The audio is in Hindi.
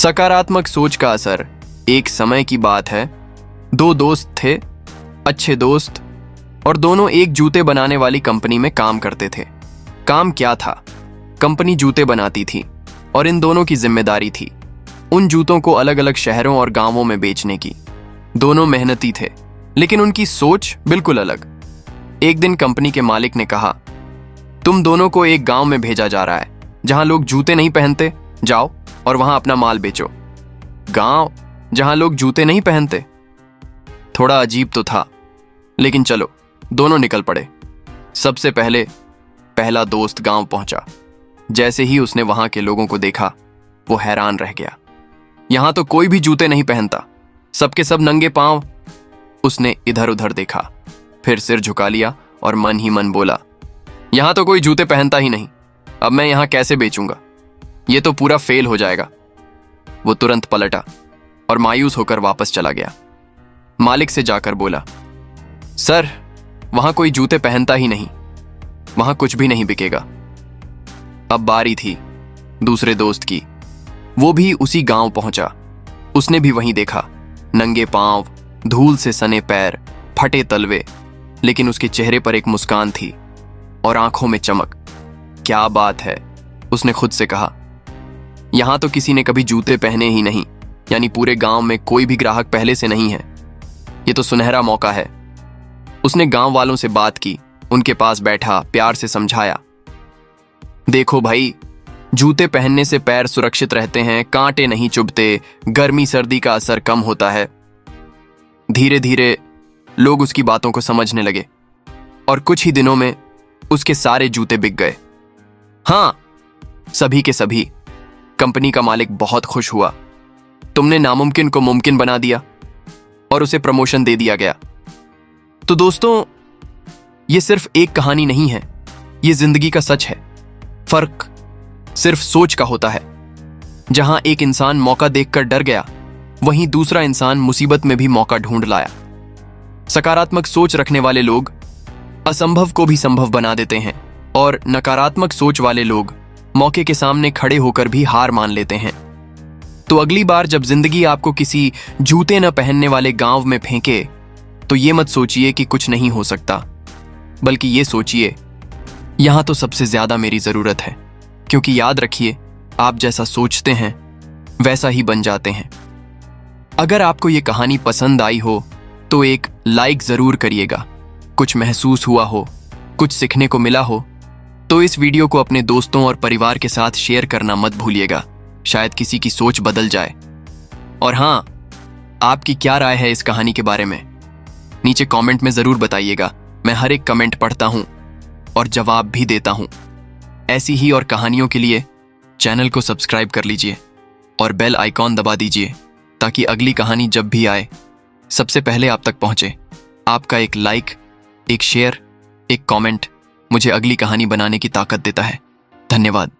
सकारात्मक सोच का असर। एक समय की बात है, दो दोस्त थे, अच्छे दोस्त, और दोनों एक जूते बनाने वाली कंपनी में काम करते थे। काम क्या था? कंपनी जूते बनाती थी और इन दोनों की जिम्मेदारी थी उन जूतों को अलग अलग शहरों और गांवों में बेचने की। दोनों मेहनती थे, लेकिन उनकी सोच बिल्कुल अलग। एक दिन कंपनी के मालिक ने कहा, तुम दोनों को एक गांव में भेजा जा रहा है जहां लोग जूते नहीं पहनते। जाओ और वहां अपना माल बेचो। गांव जहां लोग जूते नहीं पहनते? थोड़ा अजीब तो था, लेकिन चलो, दोनों निकल पड़े। सबसे पहले पहला दोस्त गांव पहुंचा। जैसे ही उसने वहां के लोगों को देखा, वो हैरान रह गया। यहां तो कोई भी जूते नहीं पहनता, सबके सब नंगे पांव। उसने इधर उधर देखा, फिर सिर झुका लिया और मन ही मन बोला, यहां तो कोई जूते पहनता ही नहीं। अब मैं यहां कैसे बेचूंगा? ये तो पूरा फेल हो जाएगा। वो तुरंत पलटा और मायूस होकर वापस चला गया। मालिक से जाकर बोला, सर, वहां कोई जूते पहनता ही नहीं, वहां कुछ भी नहीं बिकेगा। अब बारी थी दूसरे दोस्त की। वो भी उसी गांव पहुंचा। उसने भी वहीं देखा, नंगे पांव, धूल से सने पैर, फटे तलवे, लेकिन उसके चेहरे पर एक मुस्कान थी और आंखों में चमक। क्या बात है, उसने खुद से कहा। यहां तो किसी ने कभी जूते पहने ही नहीं, यानी पूरे गांव में कोई भी ग्राहक पहले से नहीं है। ये तो सुनहरा मौका है। उसने गांव वालों से बात की, उनके पास बैठा, प्यार से समझाया, देखो भाई, जूते पहनने से पैर सुरक्षित रहते हैं, कांटे नहीं चुभते, गर्मी सर्दी का असर कम होता है। धीरे धीरे लोग उसकी बातों को समझने लगे और कुछ ही दिनों में उसके सारे जूते बिक गए। हाँ, सभी के सभी। कंपनी का मालिक बहुत खुश हुआ। तुमने नामुमकिन को मुमकिन बना दिया और उसे प्रमोशन दे दिया गया। तो दोस्तों, ये सिर्फ एक कहानी नहीं है, ये जिंदगी का सच है। फर्क सिर्फ सोच का होता है। जहां एक इंसान मौका देखकर डर गया, वहीं दूसरा इंसान मुसीबत में भी मौका ढूंढ लाया। सकारात्मक सोच रखने वाले लोग असंभव को भी संभव बना देते हैं और नकारात्मक सोच वाले लोग मौके के सामने खड़े होकर भी हार मान लेते हैं। तो अगली बार जब जिंदगी आपको किसी जूते न पहनने वाले गांव में फेंके, तो ये मत सोचिए कि कुछ नहीं हो सकता, बल्कि ये सोचिए, यहां तो सबसे ज्यादा मेरी जरूरत है। क्योंकि याद रखिए, आप जैसा सोचते हैं वैसा ही बन जाते हैं। अगर आपको ये कहानी पसंद आई हो तो एक लाइक जरूर करिएगा। कुछ महसूस हुआ हो, कुछ सीखने को मिला हो, तो इस वीडियो को अपने दोस्तों और परिवार के साथ शेयर करना मत भूलिएगा। शायद किसी की सोच बदल जाए। और हाँ, आपकी क्या राय है इस कहानी के बारे में? नीचे कमेंट में जरूर बताइएगा। मैं हर एक कमेंट पढ़ता हूं और जवाब भी देता हूं। ऐसी ही और कहानियों के लिए चैनल को सब्सक्राइब कर लीजिए और बेल आइकॉन दबा दीजिए, ताकि अगली कहानी जब भी आए सबसे पहले आप तक पहुंचे। आपका एक लाइक, एक शेयर, एक कमेंट मुझे अगली कहानी बनाने की ताकत देता है। धन्यवाद।